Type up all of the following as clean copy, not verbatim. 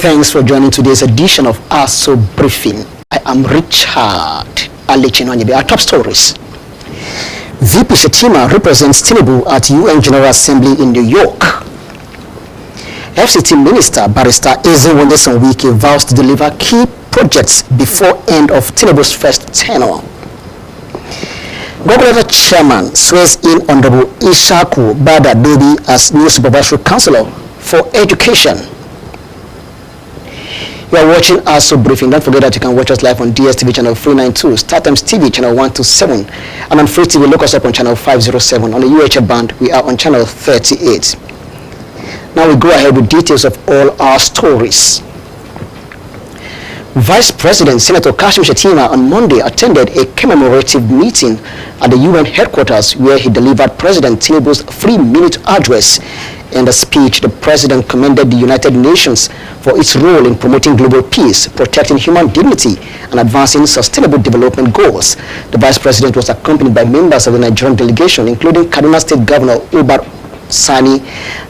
Thanks for joining today's edition of ASO Briefing. I am Richard Alechinonyibe. Our top stories. VP Shettima represents Tinubu at UN General Assembly in New York. FCT Minister Barrister Ezenwonde Wike vows to deliver key projects before end of Tinubu's first tenure. Governor Chairman swears in Honorable Ishaku Bada Dobi as new Supervisory Councillor for Education. You are watching ASO Briefing. Don't forget that you can watch us live on DSTV channel 392, StarTimes TV channel 127, and on Free TV. Look us up on channel 507. On the UHF band, we are on channel 38. Now we go ahead with details of all our stories. Vice President Senator Kashim Shettima on Monday attended a commemorative meeting at the UN headquarters where he delivered President Tinubu's 3-minute address. In the speech, the president commended the United Nations for its role in promoting global peace, protecting human dignity, and advancing sustainable development goals. The vice president was accompanied by members of the Nigerian delegation, including Kaduna State Governor Ubar Sani,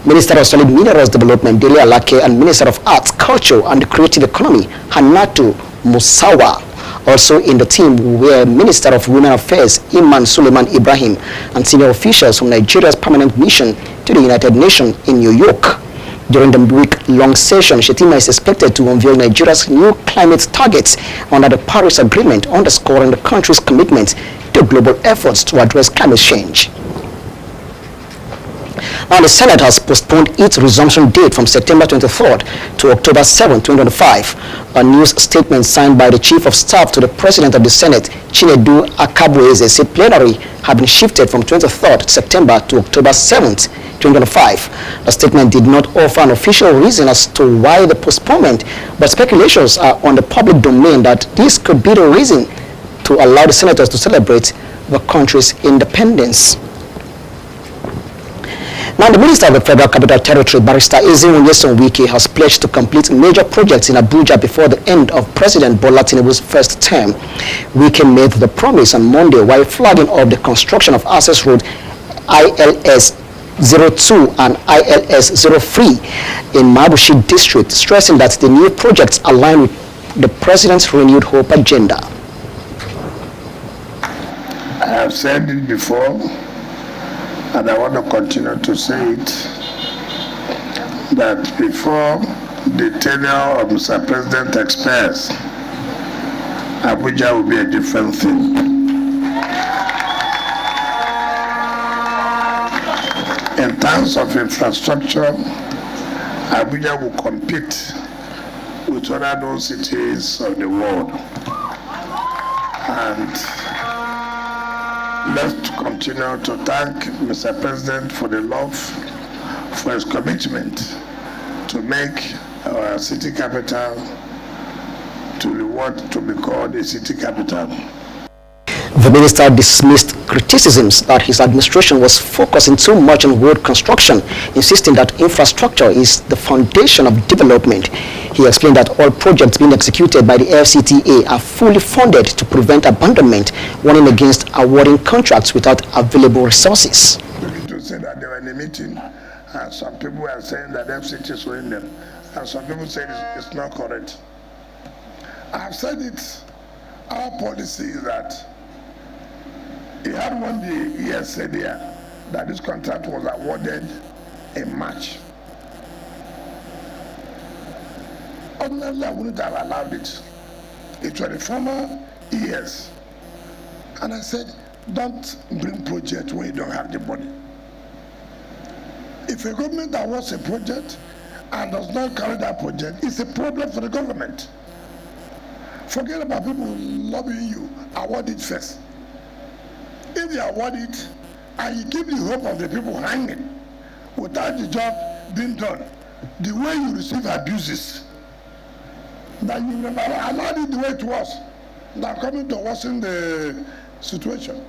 Minister of Solid Minerals Development Dele Alake, and Minister of Arts, Culture, and the Creative Economy Hannatu Musawa. Also in the team were Minister of Women Affairs Iman Suleiman Ibrahim and senior officials from Nigeria's permanent mission to the United Nations in New York. During the week-long session, Shettima is expected to unveil Nigeria's new climate targets under the Paris Agreement, underscoring the country's commitment to global efforts to address climate change. Now, the Senate has postponed its resumption date from September 23rd to October 7, 2025. A news statement signed by the Chief of Staff to the President of the Senate, Chinedu Akabueze, said plenary had been shifted from 23rd September to October 7th, 2025. The statement did not offer an official reason as to why the postponement, but speculations are on the public domain that this could be the reason to allow the senators to celebrate the country's independence. Now, the Minister of the Federal Capital Territory, Barrister Ezenwonde Wike, has pledged to complete major projects in Abuja before the end of President Bola Tinubu's first term. Wike made the promise on Monday while flagging off the construction of Access Road ILS 02 and ILS 03 in Mabushi District, stressing that the new projects align with the President's renewed hope agenda. I have said it before, and I want to continue to say it, that before the tenure of Mr. President expires, Abuja will be a different thing. In terms of infrastructure, Abuja will compete with other known cities of the world. And let's continue to thank Mr. President for the love, for his commitment to make our city capital to be called a city capital. The minister dismissed criticisms that his administration was focusing too much on road construction, insisting that infrastructure is the foundation of development. He explained that all projects being executed by the FCTA are fully funded to prevent abandonment, warning against awarding contracts without available resources. To say that they were in a meeting, and some people are saying that FCT is owing them, and some people say it's not correct. I have said it. Our policy is that he had one day yesterday that this contract was awarded in March. Ordinarily, I wouldn't have allowed it. It was the former ES. And I said, don't bring project when you don't have the money. If a government awards a project and does not carry that project, it's a problem for the government. Forget about people lobbying you. Award it first. If you award it and you keep the hope of the people hanging without the job being done, the way you receive abuses, that you never allowed it the way it was, that coming to worsen the situation.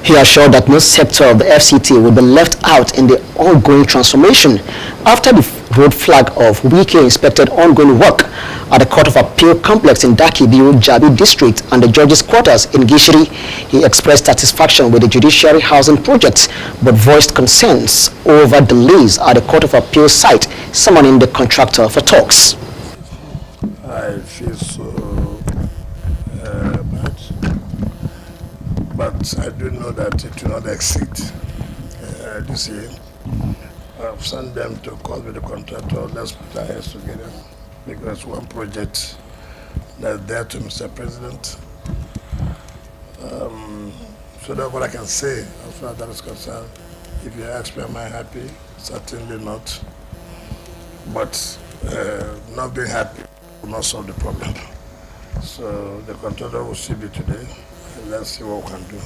He assured that no sector of the FCT will be left out in the ongoing transformation. After the road flag of Wike inspected ongoing work at the Court of Appeal complex in Dakibiu, Jabi district and the judge's quarters in Gishiri. He expressed satisfaction with the judiciary housing project but voiced concerns over delays at the Court of Appeal site, summoning the contractor for talks. I feel so bad, but I do know that it will not exceed this year. I've sent them to call with the contractor. Let's put our heads together because one project that's there to Mr. President. So that's what I can say as far as that is concerned. If you ask me, am I happy? Certainly not. But not being happy will not solve the problem. So the contractor will see me today. And let's see what we can do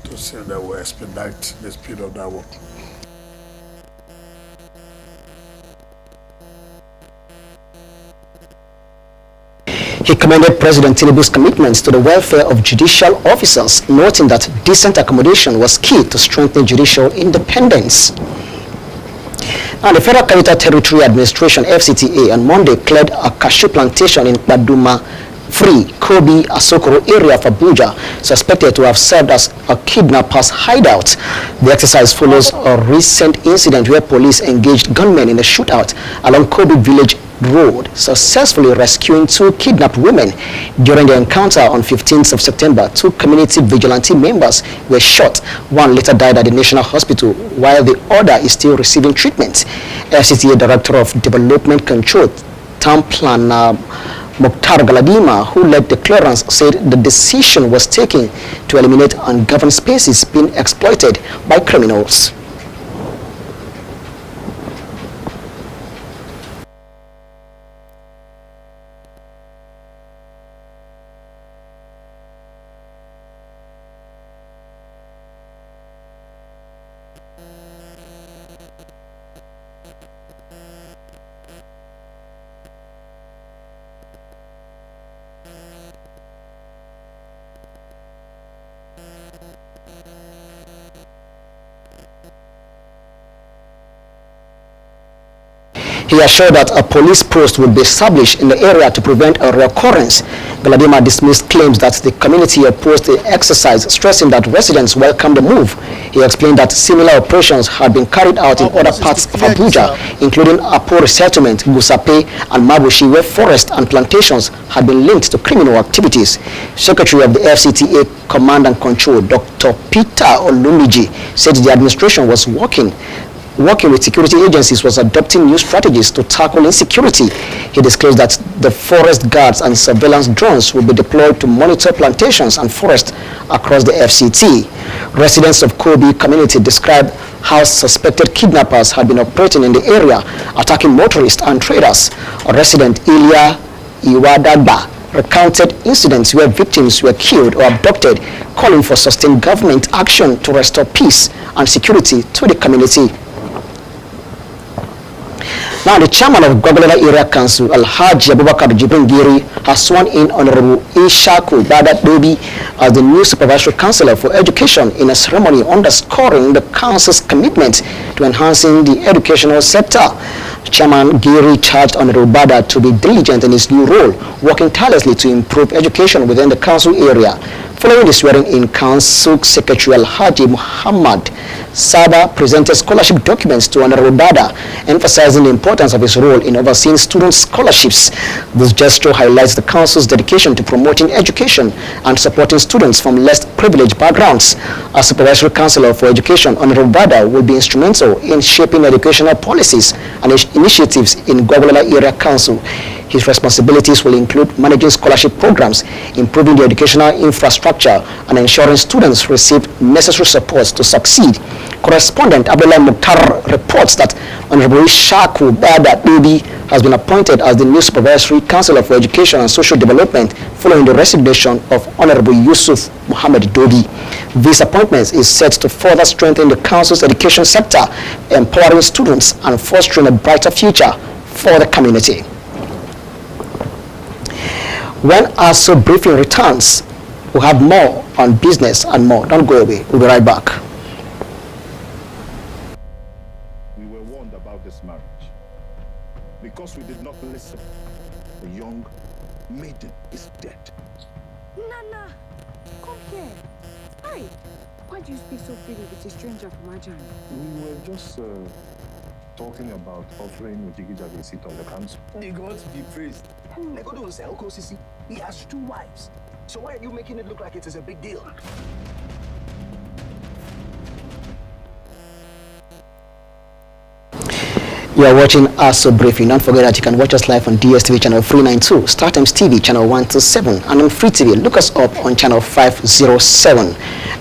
to see that we expedite the speed of that work. He commended President Tinubu's commitments to the welfare of judicial officers, noting that decent accommodation was key to strengthening judicial independence. And the Federal Capital Territory Administration, FCTA, on Monday cleared a cashew plantation in Baduma Free, Kobe, Asokoro area of Abuja, suspected to have served as a kidnapper's hideout. The exercise follows a recent incident where police engaged gunmen in a shootout along Kobe Village Road, successfully rescuing 2 kidnapped women. During the encounter on 15th of September, 2 community vigilante members were shot. One later died at the National Hospital, while the other is still receiving treatment. FCTA Director of Development Control, Town Planner Mukhtar Galadima, who led the clearance, said the decision was taken to eliminate ungoverned spaces being exploited by criminals. He assured that a police post would be established in the area to prevent a reoccurrence. Galadima dismissed claims that the community opposed the exercise, stressing that residents welcomed the move. He explained that similar operations had been carried out in other parts of Abuja, including Apo Resettlement, Gusape, and Mabushi, where forests and plantations had been linked to criminal activities. Secretary of the FCTA Command and Control, Dr. Peter Olumiji, said the administration was working with security agencies was adopting new strategies to tackle insecurity. He disclosed that the forest guards and surveillance drones will be deployed to monitor plantations and forests across the FCT. Residents of Kobe community described how suspected kidnappers had been operating in the area, attacking motorists and traders. A resident, Ilya Iwadagba, recounted incidents where victims were killed or abducted, calling for sustained government action to restore peace and security to the community. Now, the chairman of Gwagwalada Area Council, Alhaji Abubakar Jibrin Giri, has sworn in Honorable Ishaku Bada Dobi as the new supervisory councillor for education in a ceremony underscoring the council's commitment to enhancing the educational sector. Chairman Giri charged Honorable Bada to be diligent in his new role, working tirelessly to improve education within the council area. Following the swearing-in, Council Secretary Alhaji Muhammad Saba presented scholarship documents to Honorable Bada, emphasizing the importance of his role in overseeing student scholarships. This gesture highlights the Council's dedication to promoting education and supporting students from less privileged backgrounds. As Supervisory Councillor for Education, Honorable Bada will be instrumental in shaping educational policies and initiatives in Gwagwalada Area Council. His responsibilities will include managing scholarship programs, improving the educational infrastructure, and ensuring students receive necessary supports to succeed. Correspondent Abdullah Mukhtar reports that Honorable Ishaku Bada Dobi has been appointed as the new Supervisory Councillor for Education and Social Development following the resignation of Honorable Yusuf Muhammad Dobi. This appointment is set to further strengthen the Council's education sector, empowering students and fostering a brighter future for the community. When ASO briefing returns, we'll have more on business and more. Don't go away. We'll be right back. We were warned about this marriage. listen. The young maiden is dead. Nana, come here. Hi. Why do you speak so freely with a stranger from Ajani? We were just talking about offering Ojigija a seat on the council. The gods be praised. Negodo will say, Oko Sisi, he has 2 wives. So why are you making it look like it is a big deal? You are watching us so briefly. Don't forget that you can watch us live on DSTV channel 392, StarTimes TV channel 127, and on Free TV. Look us up on channel 507.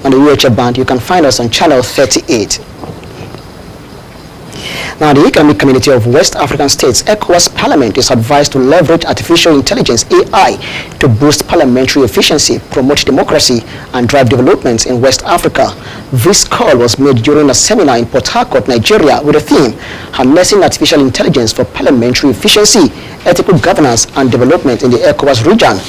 On the UHF band, you can find us on channel 38. Now, the Economic Community of West African States, ECOWAS Parliament, is advised to leverage artificial intelligence, AI, to boost parliamentary efficiency, promote democracy, and drive development in West Africa. This call was made during a seminar in Port Harcourt, Nigeria, with the theme, Harnessing Artificial Intelligence for Parliamentary Efficiency, Ethical Governance, and Development in the ECOWAS region.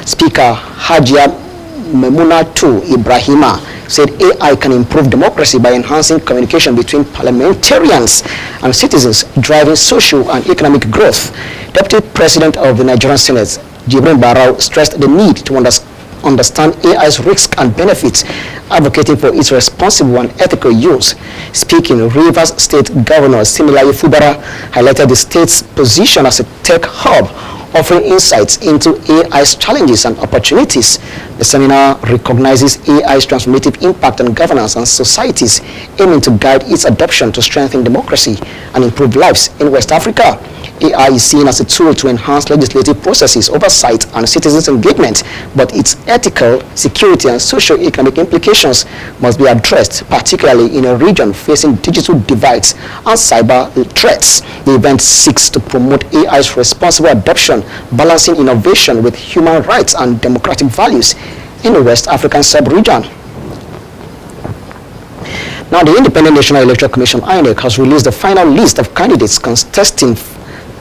Speaker Hajia Memunatu Ibrahima said AI can improve democracy by enhancing communication between parliamentarians and citizens, driving social and economic growth. Deputy President of the Nigerian Senate, Jibrin Barau, stressed the need to understand AI's risks and benefits, advocating for its responsible and ethical use. Speaking, Rivers State Governor Similaye Fubara highlighted the state's position as a tech hub, offering insights into AI's challenges and opportunities. The seminar recognizes AI's transformative impact on governance and societies, aiming to guide its adoption to strengthen democracy and improve lives in West Africa. AI is seen as a tool to enhance legislative processes, oversight, and citizens' engagement, but its ethical, security, and socio-economic implications must be addressed, particularly in a region facing digital divides and cyber threats. The event seeks to promote AI's responsible adoption, balancing innovation with human rights and democratic values in the West African sub-region. Now, the Independent National Electoral Commission, INEC, has released the final list of candidates contesting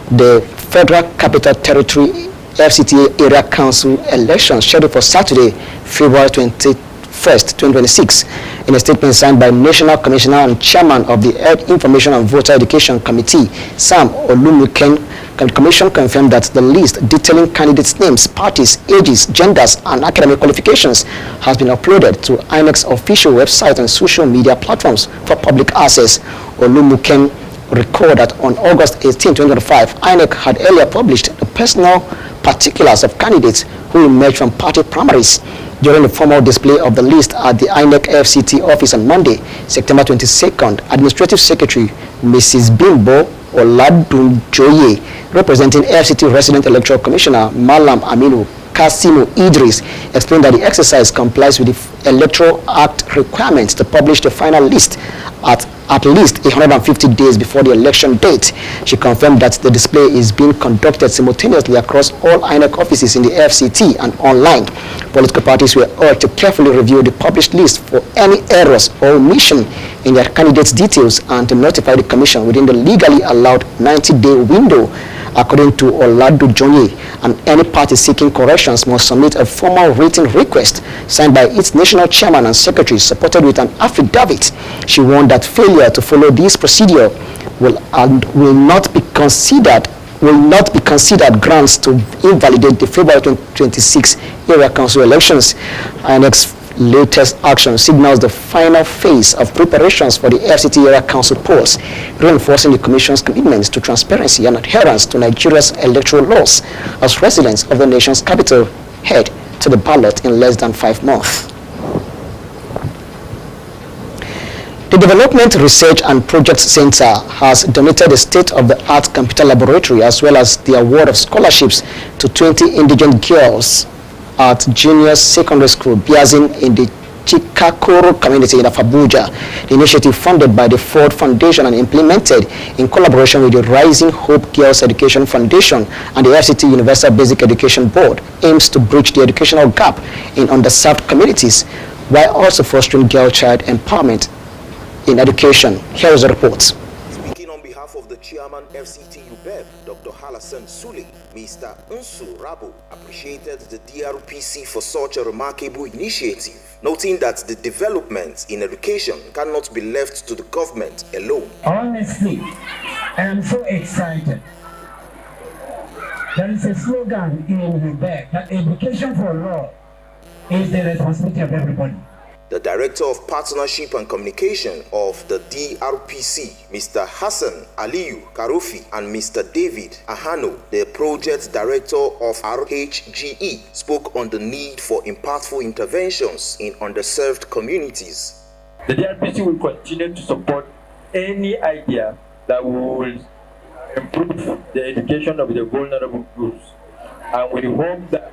the Federal Capital Territory FCTA Area Council elections scheduled for Saturday, February 21st, 2026. In a statement signed by National Commissioner and Chairman of the Information and Voter Education Committee, Sam Olumuken, the Commission confirmed that the list detailing candidates' names, parties, ages, genders, and academic qualifications has been uploaded to INEC's official website and social media platforms for public access. Olumuken recalled that on August 18, 2025, INEC had earlier published the personal particulars of candidates who emerged from party primaries. During the formal display of the list at the INEC FCT office on Monday, September 22nd, Administrative Secretary Mrs. Bimbo Oladunjoye, representing FCT Resident Electoral Commissioner Malam Aminu Kasimu Idris, explained that the exercise complies with the Electoral Act requirements to publish the final list at least 150 days before the election date. She confirmed that the display is being conducted simultaneously across all INEC offices in the FCT and online. Political parties were urged to carefully review the published list for any errors or omission in their candidates' details and to notify the Commission within the legally allowed 90-day window. According to Oladunjoye, and any party seeking corrections must submit a formal written request signed by its national chairman and secretary, supported with an affidavit. She warned that failure to follow this procedure will not be considered grounds to invalidate the February 2026 area council elections. INEC's latest action signals the final phase of preparations for the FCT area council polls, reinforcing the Commission's commitments to transparency and adherence to Nigeria's electoral laws as residents of the nation's capital head to the ballot in less than 5 months. The Development Research and Projects Center has donated a state-of-the-art computer laboratory as well as the award of scholarships to 20 indigent girls at Junior Secondary School, Biazin, in the Chikakoro community in Afabuja. The initiative, funded by the Ford Foundation and implemented in collaboration with the Rising Hope Girls Education Foundation and the FCT Universal Basic Education Board, aims to bridge the educational gap in underserved communities while also fostering girl-child empowerment in education. Here is a report. Speaking on behalf of the chairman FCT UBEB, Dr. Halassan Sule, Mr. Unsu Rabo appreciated the DRPC for such a remarkable initiative, noting that the development in education cannot be left to the government alone. Honestly, I am so excited There is a slogan in UBEC that education for law is the responsibility of everybody. The Director of Partnership and Communication of the DRPC, Mr. Hassan Aliyu Karufi, and Mr. David Ahano, the Project Director of RHGE, spoke on the need for impactful interventions in underserved communities. The DRPC will continue to support any idea that will improve the education of the vulnerable groups, and we hope that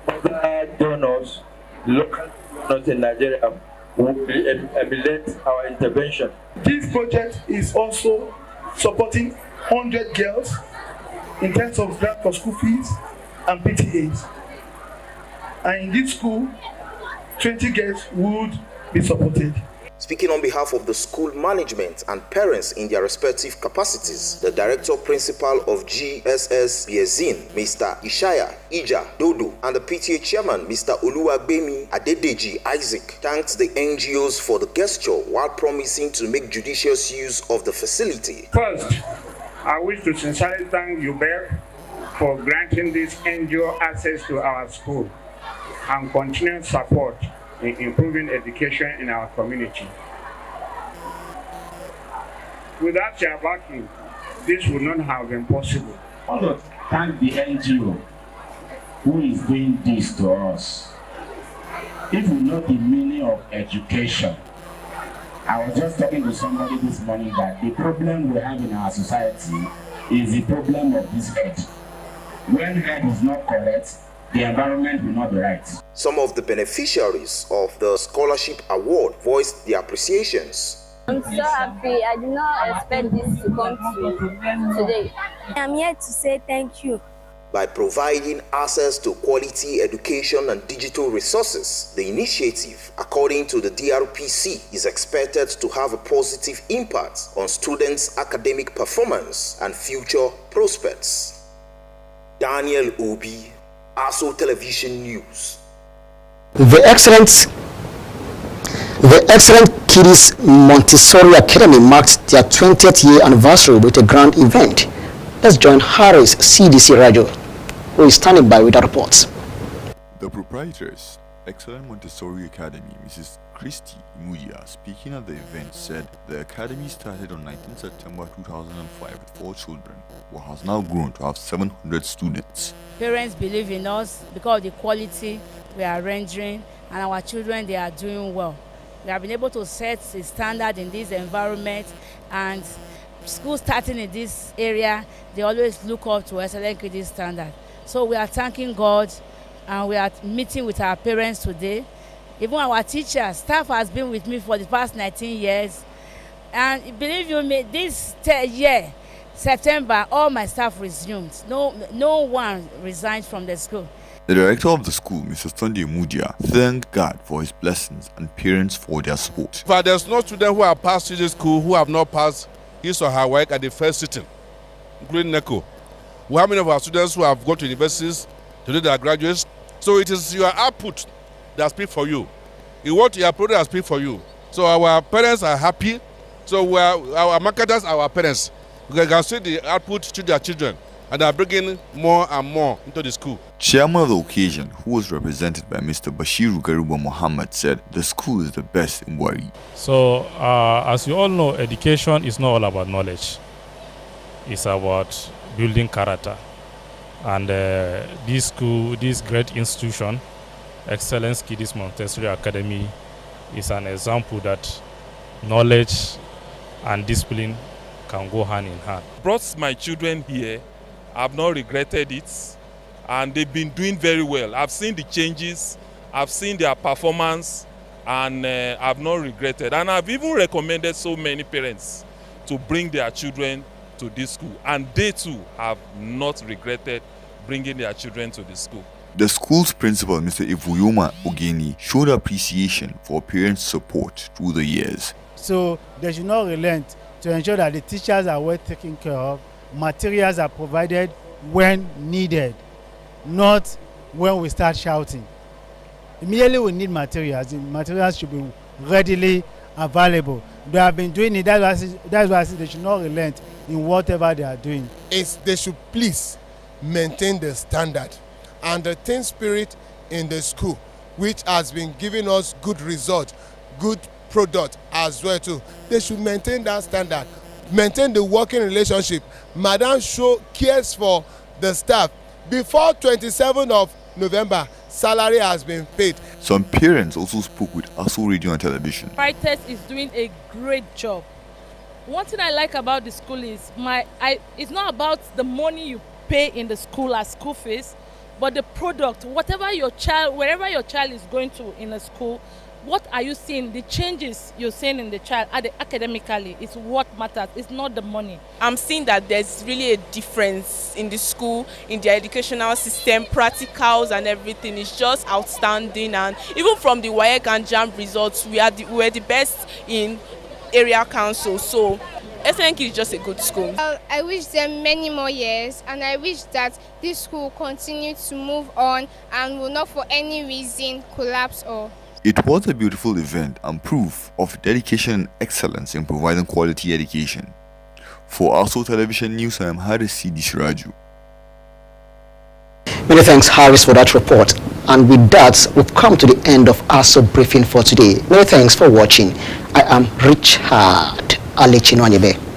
other donors, local donors in Nigeria, will emulate our intervention. This project is also supporting 100 girls in terms of grant for school fees and PTAs. And in this school, 20 girls would be supported. Speaking on behalf of the school management and parents in their respective capacities, the Director Principal of GSS Biezin, Mr. Ishaya Ija Dodo, and the PTA Chairman, Mr. Oluwagbemi Adedeji Isaac, thanked the NGOs for the gesture while promising to make judicious use of the facility. First, I wish to sincerely thank UBEC for granting this NGO access to our school and continued support in improving education in our community. Without your backing, this would not have been possible. I want to thank the NGO who is doing this to us. If you know the meaning of education, I was just talking to somebody this morning that the problem we have in our society is the problem of this head. When head is not correct, the environment will not be right. Some of the beneficiaries of the scholarship award voiced their appreciations. I'm so happy. I did not expect this to come to today. I'm here to say thank you. By providing access to quality education and digital resources, the initiative, according to the DRPC, is expected to have a positive impact on students' academic performance and future prospects. Daniel Obi, ASO Television News. The excellent Kiddies Montessori Academy marked their 20th year anniversary with a grand event. Let's join Harris CDC Rajo, who is standing by with our reports. The proprietors, Excellent Montessori Academy, Mrs. Christy Imudia, speaking at the event, said the academy started on 19 September 2005 with 4 children, but has now grown to have 700 students. Parents believe in us because of the quality we are rendering, and our children, they are doing well. We have been able to set the standard in this environment, and schools starting in this area, they always look up to Excellent Kiddies standard. So we are thanking God, and we are meeting with our parents today. Even our teachers, staff has been with me for the past 19 years. And believe you me, this year, September, all my staff resumed. No one resigned from the school. The director of the school, Mr. Sunday Mudia, thanked God for his blessings and parents for their support. But there's no student who have passed this school who have not passed his or her work at the first sitting, including NECO. We have many of our students who have gone to universities to do their graduates. So it is your output that speaks for you. It's what your product speaks for you. So our parents are happy. So our marketers are our parents. We can see the output to their children, and are bringing more and more into the school. Chairman of the occasion, who was represented by Mr. Bashiru Garuba Muhammad, said the school is the best in Wari. So, as you all know, education is not all about knowledge. It's about building character. And this school, this great institution, Excellent Kiddies Montessori Academy, is an example that knowledge and discipline can go hand in hand. Brought my children here. I've not regretted it, and they've been doing very well. I've seen the changes, I've seen their performance, and I've not regretted. And I've even recommended so many parents to bring their children to this school, and they too have not regretted bringing their children to the school. The school's principal, Mr. Ivuyoma Ogeni, showed appreciation for parents' support through the years. So they should not relent to ensure that the teachers are well taken care of, materials are provided when needed, not when we start shouting. Immediately we need materials. The materials should be readily available. They have been doing it. That's why I say they should not relent in whatever they are doing. They should please maintain the standard and the team spirit in the school, which has been giving us good result, good product as well too. They should maintain that standard, maintain the working relationship. Madam cares for the staff. Before 27th of November, salary has been paid. Some parents also spoke with ASO Radio and Television. Writers is doing a great job. One thing I like about the school is it's not about the money you pay in the school as school fees, but the product. Wherever your child is going to in a school, what are you seeing? The changes you're seeing in the child academically is what matters. It's not the money. I'm seeing that there's really a difference in the school, in the educational system, practicals and everything is just outstanding. And even from the WAEC and JAMB results, we're the best in area council. So SNK is just a good school. I wish them many more years, and I wish that this school continue to move on and will not for any reason collapse or. It was a beautiful event and proof of dedication and excellence in providing quality education. For ASO Television News, I am Haris C. Disraju. Many thanks, Harris, for that report. And with that, we've come to the end of ASO briefing for today. Many thanks for watching. I am Richard Alechinwanyebe.